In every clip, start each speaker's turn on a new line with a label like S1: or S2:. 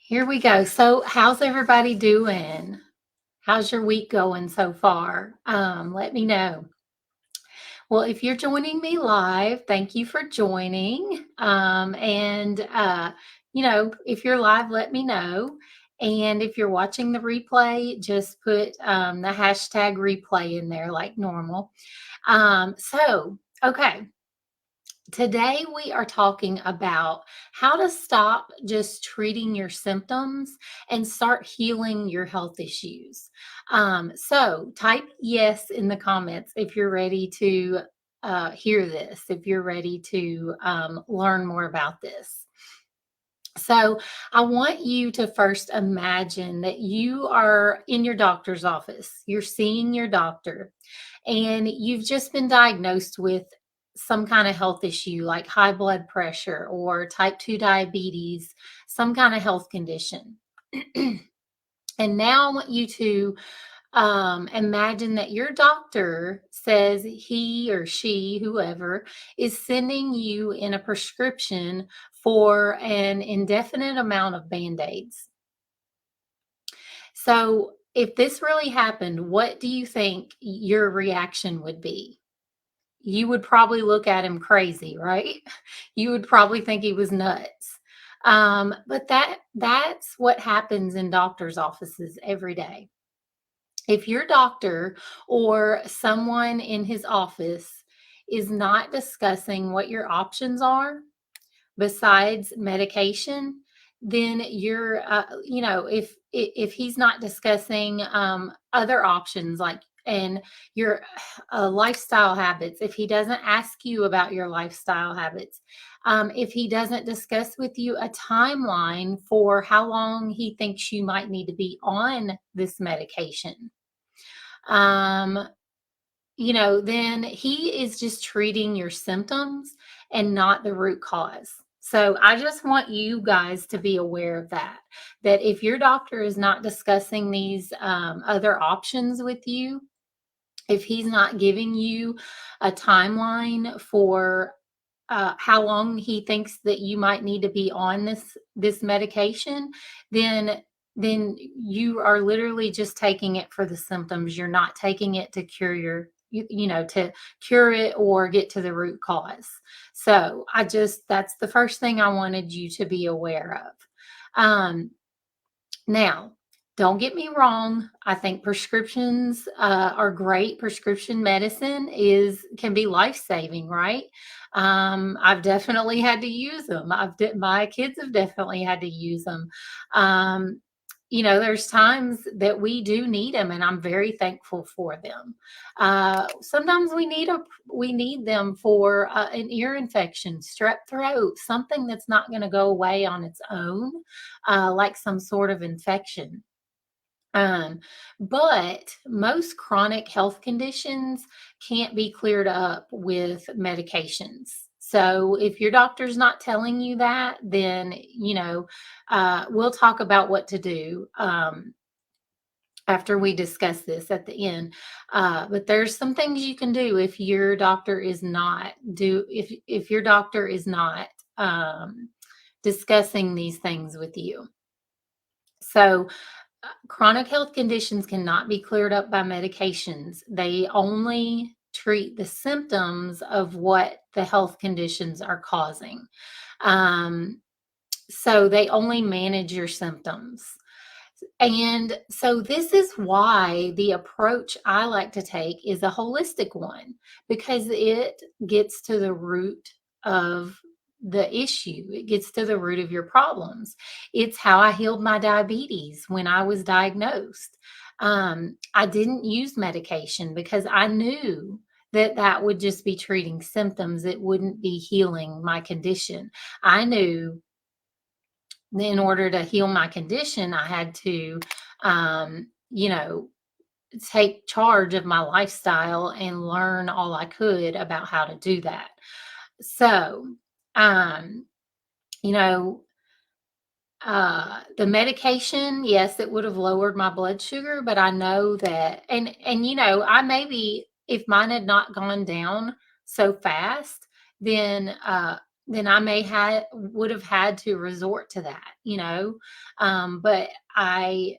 S1: Here we go. So, how's everybody doing? How's your week going so far? Let me know. Well, if you're joining me live, thank you for joining. If you're live, let me know. And if you're watching the replay, just put the hashtag replay in there like normal. Okay. Today, we are talking about how to stop just treating your symptoms and start healing your health issues. Type yes in the comments if you're ready to hear this, if you're ready to learn more about this. So, I want you to first imagine that you are in your doctor's office. You're seeing your doctor, and you've just been diagnosed with some kind of health issue like high blood pressure or type 2 diabetes, some kind of health condition. And now I want you to imagine that your doctor says he or she, whoever, is sending you in a prescription for an indefinite amount of band aids. So, if this really happened, what do you think your reaction would be? You would probably look at him crazy, right? You would probably think he was nuts. But that's what happens in doctors' offices every day. If your doctor or someone in his office is not discussing what your options are besides medication, then if he's not discussing other options like and your lifestyle habits, if he doesn't ask you about your lifestyle habits, if he doesn't discuss with you a timeline for how long he thinks you might need to be on this medication, um, then he is just treating your symptoms and not the root cause. So I just want you guys to be aware of that. That if your doctor is not discussing these other options with you, if he's not giving you a timeline for how long he thinks that you might need to be on this medication, then you are literally just taking it for the symptoms. You're not taking it to cure to cure it or get to the root cause. So that's the first thing I wanted you to be aware of. Now, don't get me wrong. I think prescriptions are great. Prescription medicine can be life saving, right? I've definitely had to use them. My kids have definitely had to use them. Um, there's times that we do need them, and I'm very thankful for them. Sometimes we need them for an ear infection, strep throat, something that's not going to go away on its own, like some sort of infection. Um, but most chronic health conditions can't be cleared up with medications. So if your doctor's not telling you that, then we'll talk about what to do after we discuss this at the end. But there's some things you can do if your doctor is not if your doctor is not discussing these things with you. So chronic health conditions cannot be cleared up by medications. They only treat the symptoms of what the health conditions are causing. Um, so they only manage your symptoms. And so this is why the approach I like to take is a holistic one, because it gets to the root of the issue. It gets to the root of your problems. It's how I healed my diabetes when I was diagnosed. I didn't use medication because I knew that would just be treating symptoms. It wouldn't be healing my condition. I knew in order to heal my condition, I had to, um, you know, take charge of my lifestyle and learn all I could about how to do that. So, um, you know, the medication, yes, it would have lowered my blood sugar, but I know that, I maybe if mine had not gone down so fast, then then I would have had to resort to that, but I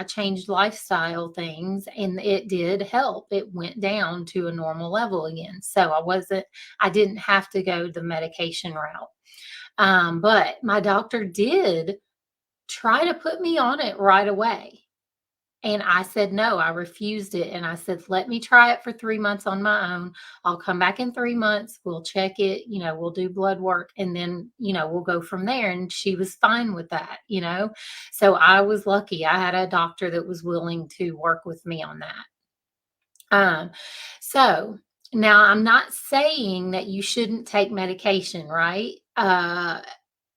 S1: changed lifestyle things and it did help. It went down to a normal level again. So I didn't have to go the medication route. But my doctor did try to put me on it right away. And I said, no, I refused it. And I said, let me try it for 3 months on my own. I'll come back in 3 months. We'll check it. We'll do blood work and then, we'll go from there. And she was fine with that. So I was lucky. I had a doctor that was willing to work with me on that. So now I'm not saying that you shouldn't take medication, right?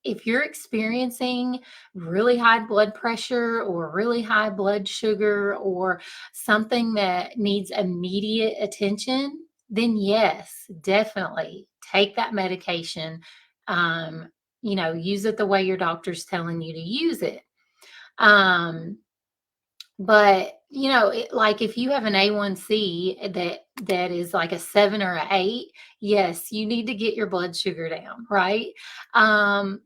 S1: If you're experiencing really high blood pressure or really high blood sugar or something that needs immediate attention, then yes, definitely take that medication. Use it the way your doctor's telling you to use it. But, like if you have an A1C that is like a 7 or a 8, yes, you need to get your blood sugar down, right? Um,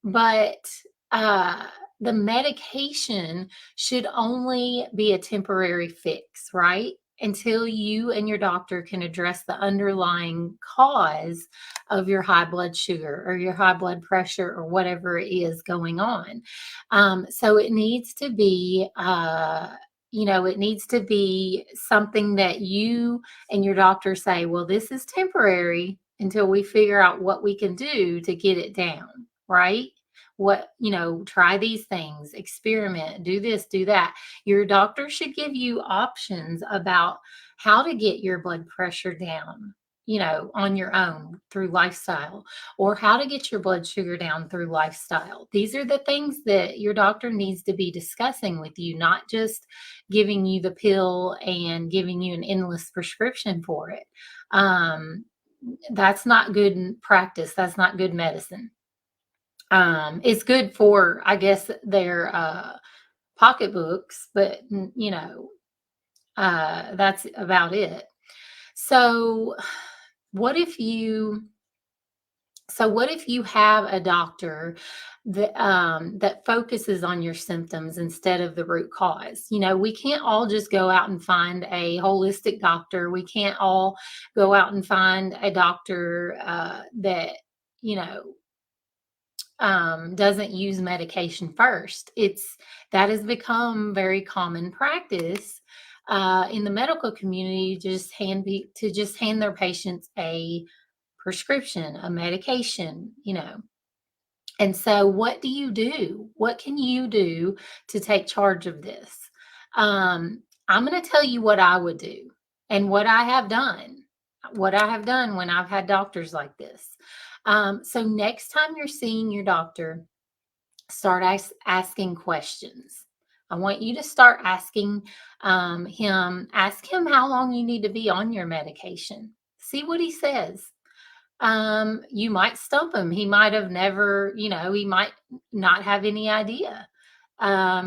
S1: but uh, the medication should only be a temporary fix, right? Until you and your doctor can address the underlying cause of your high blood sugar or your high blood pressure or whatever it is going on. So it needs to be, it needs to be something that you and your doctor say, well, this is temporary until we figure out what we can do to get it down, right? Try these things, experiment, do this, do that. Your doctor should give you options about how to get your blood pressure down, on your own through lifestyle, or how to get your blood sugar down through lifestyle. These are the things that your doctor needs to be discussing with you, not just giving you the pill and giving you an endless prescription for it. Um, that's not good practice. That's not good medicine. It's good for, I guess, their pocketbooks, but that's about it. So, what if you what if you have a doctor that focuses on your symptoms instead of the root cause? We can't all just go out and find a holistic doctor. We can't all go out and find a doctor that you know doesn't use medication first. That has become very common practice in the medical community, to just hand their patients a prescription, a medication. And so, what do you do? What can you do to take charge of this? I'm going to tell you what I would do and what I have done. What I have done when I've had doctors like this. So, next time you're seeing your doctor, start asking questions. I want you to start asking ask him how long you need to be on your medication. See what he says. You might stump him. He might have never, he might not have any idea.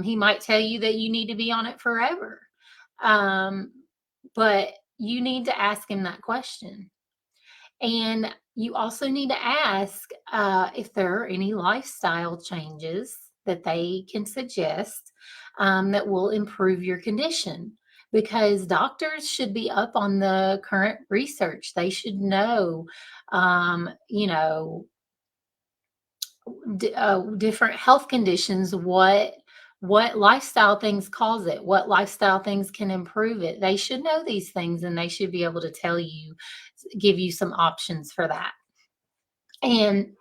S1: He might tell you that you need to be on it forever. Um, but you need to ask him that question. And you also need to ask if there are any lifestyle changes that they can suggest that will improve your condition. Because doctors should be up on the current research. They should know, um, you know, different health conditions, what lifestyle things cause it, what lifestyle things can improve it. They should know these things, and they should be able to give you some options for that. And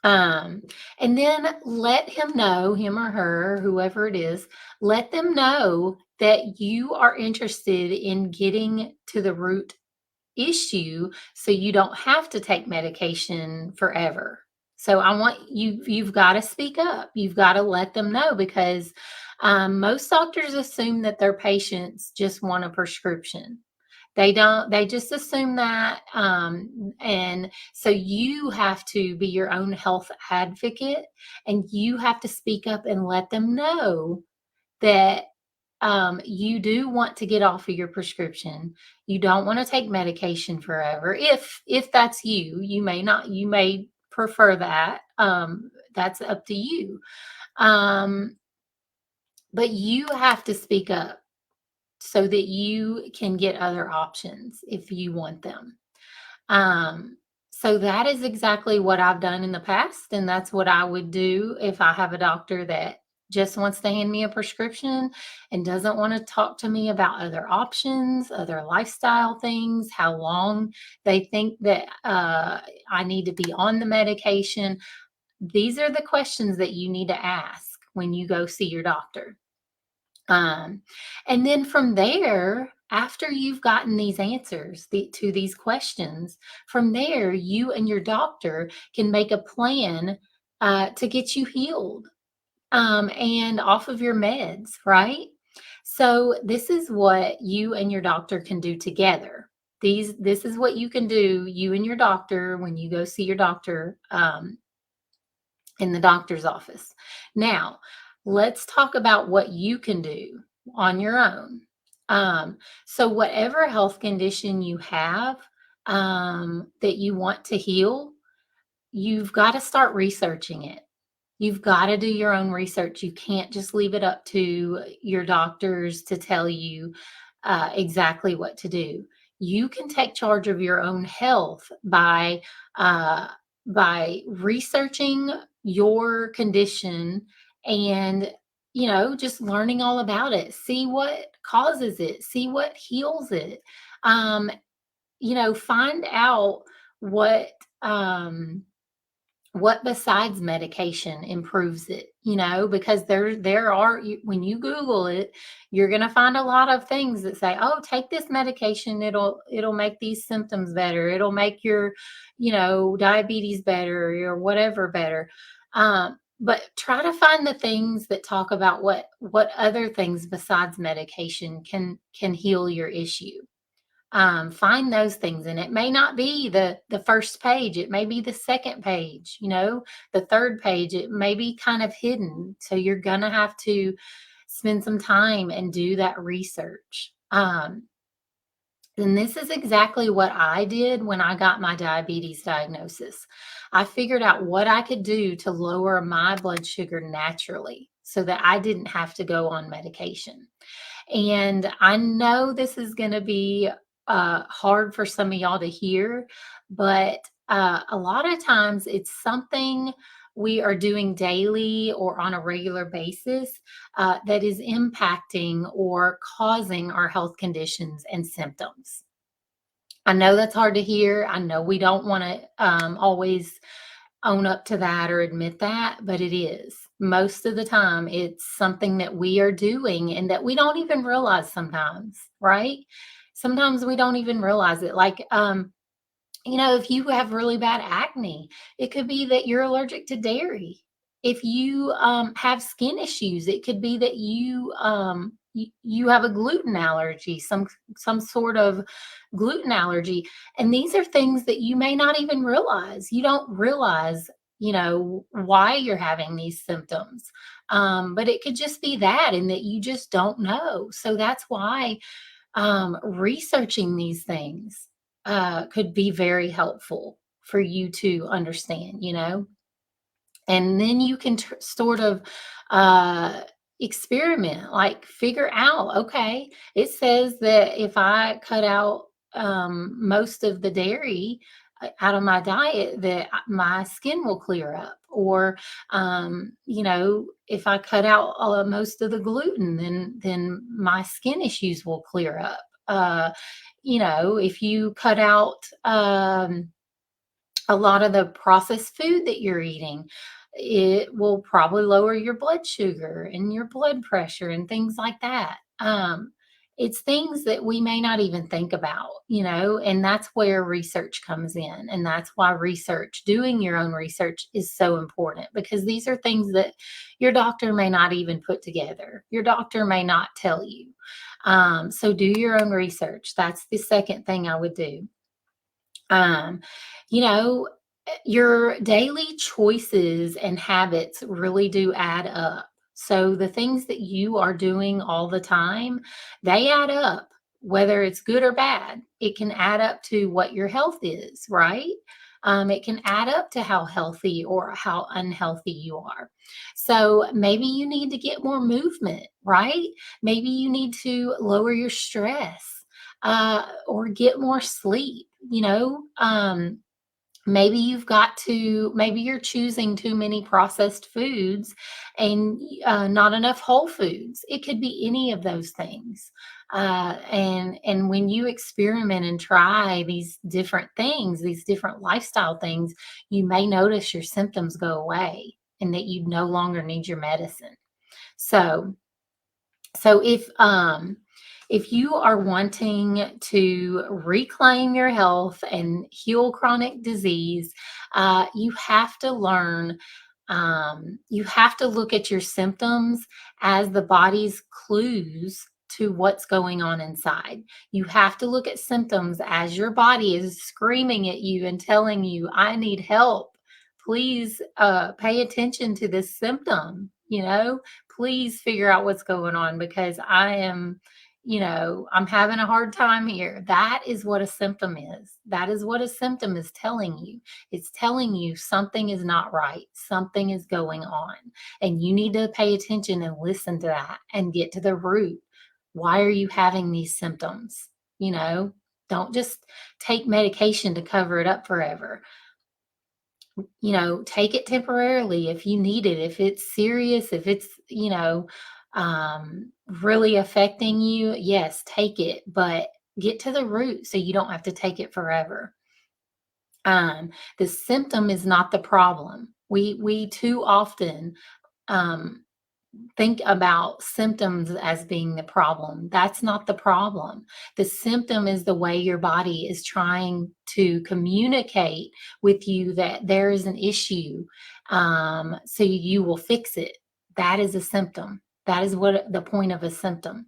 S1: um, and then let him or her, whoever it is, let them know that you are interested in getting to the root issue so you don't have to take medication forever. So you've got to speak up. You've got to let them know, because most doctors assume that their patients just want a prescription. They don't, they just assume that. And so you have to be your own health advocate, and you have to speak up and let them know that you do want to get off of your prescription. You don't want to take medication forever. If that's you, you may not, you may prefer that. That's up to you. Um, but you have to speak up so that you can get other options if you want them. Um, so that is exactly what I've done in the past, and that's what I would do if I have a doctor that just wants to hand me a prescription and doesn't want to talk to me about other options, other lifestyle things, how long they think that I need to be on the medication. These are the questions that you need to ask when you go see your doctor. Um, and then from there, after you've gotten these answers to these questions, from there, you and your doctor can make a plan to get you healed and off of your meds, right? So this is what you and your doctor can do together. This is what you can do, you and your doctor, when you go see your doctor. In the doctor's office. Now, let's talk about what you can do on your own. So, whatever health condition you have that you want to heal, you've got to start researching it. You've got to do your own research. You can't just leave it up to your doctors to tell you exactly what to do. You can take charge of your own health uh, by researching your condition and just learning all about it. See what causes it. See what heals it. Um, find out what. What besides medication improves it, because there are when you Google it, you're going to find a lot of things that say, oh, take this medication, it'll make these symptoms better, it'll make your diabetes better or whatever better. But try to find the things that talk about what other things besides medication can heal your issue. Find those things, and it may not be the first page, it may be the second page, the third page, it may be kind of hidden, so you're gonna have to spend some time and do that research. And this is exactly what I did when I got my diabetes diagnosis. I figured out what I could do to lower my blood sugar naturally so that I didn't have to go on medication. And I know this is going to be hard for some of y'all to hear, but a lot of times it's something we are doing daily or on a regular basis that is impacting or causing our health conditions and symptoms. I know that's hard to hear. I know we don't want to always own up to that or admit that, but it is. Most of the time, it's something that we are doing and that we don't even realize sometimes, right? Sometimes we don't even realize it. Like, if you have really bad acne, it could be that you're allergic to dairy. If you have skin issues, it could be that you have a gluten allergy, some sort of gluten allergy, and these are things that you may not even realize. You don't realize, why you're having these symptoms, but it could just be that, and that you just don't know. So that's why researching these things could be very helpful for you to understand, and then you can sort of uh, experiment, like figure out, okay, it says that if I cut out most of the dairy out of my diet, that my skin will clear up. Or, if I cut out most of the gluten, then my skin issues will clear up. If you cut out a lot of the processed food that you're eating, it will probably lower your blood sugar and your blood pressure and things like that. It's things that we may not even think about, and that's where research comes in. And that's why doing your own research is so important, because these are things that your doctor may not even put together. Your doctor may not tell you. So do your own research. That's the second thing I would do. Um, you know, your daily choices and habits really do add up. So the things that you are doing all the time, they add up, whether it's good or bad. It can add up to what your health is, right? It can add up to how healthy or how unhealthy you are. So maybe you need to get more movement, right? Maybe you need to lower your stress or get more sleep, maybe you're choosing too many processed foods and not enough whole foods. It could be any of those things. And when you experiment and try these different things, these different lifestyle things, you may notice your symptoms go away and that you no longer need your medicine. So so if you are wanting to reclaim your health and heal chronic disease, you have to learn. You have to look at your symptoms as the body's clues to what's going on inside. You have to look at symptoms as your body is screaming at you and telling you, "I need help. Please pay attention to this symptom." Please figure out what's going on because I'm having a hard time here. That is what a symptom is. That is what a symptom is telling you. It's telling you something is not right. Something is going on. And you need to pay attention and listen to that and get to the root. Why are you having these symptoms? You know, don't just take medication to cover it up forever. Take it temporarily if you need it. If it's serious, if it's, really affecting you, yes, take it, but get to the root so you don't have to take it forever. The symptom is not the problem. We too often um, think about symptoms as being the problem. That's not the problem. The symptom is the way your body is trying to communicate with you that there is an issue. So you will fix it. That is a symptom. That is what the point of a symptom.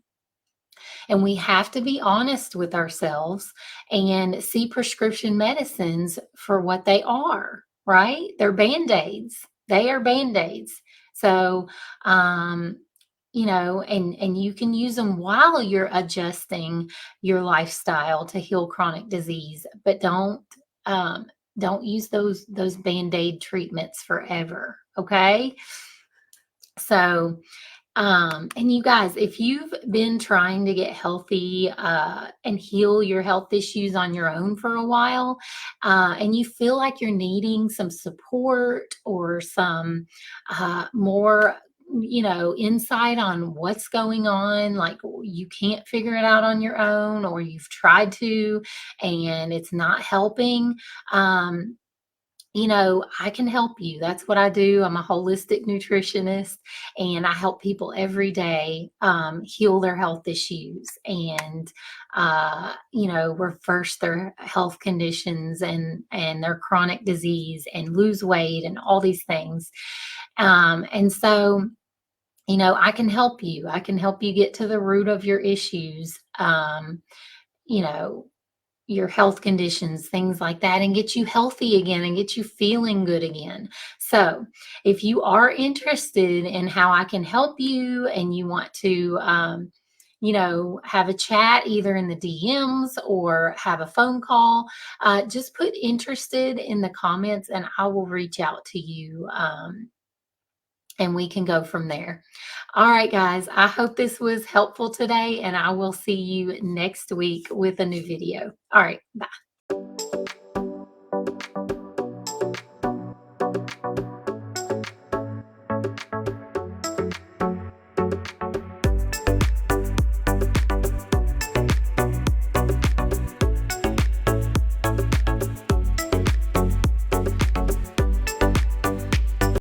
S1: And we have to be honest with ourselves and see prescription medicines for what they are, right? They're band aids. They are band aids. So, and you can use them while you're adjusting your lifestyle to heal chronic disease, but um, don't use those band aid treatments forever. Okay, so and you guys, if you've been trying to get healthy and heal your health issues on your own for a while, and you feel like you're needing some support or some more, insight on what's going on, like you can't figure it out on your own, or you've tried to and it's not helping. I can help you. That's what I do. I'm a holistic nutritionist and I help people every day heal their health issues and, reverse their health conditions and their chronic disease and lose weight and all these things. And so, I can help you. I can help you get to the root of your issues. You know, your health conditions, things like that, and get you healthy again and get you feeling good again. So, if you are interested in how I can help you and you want to, have a chat either in the DMs or have a phone call, just put interested in the comments and I will reach out to you. And we can go from there. All right, guys, I hope this was helpful today, and I will see you next week with a new video. All right, bye.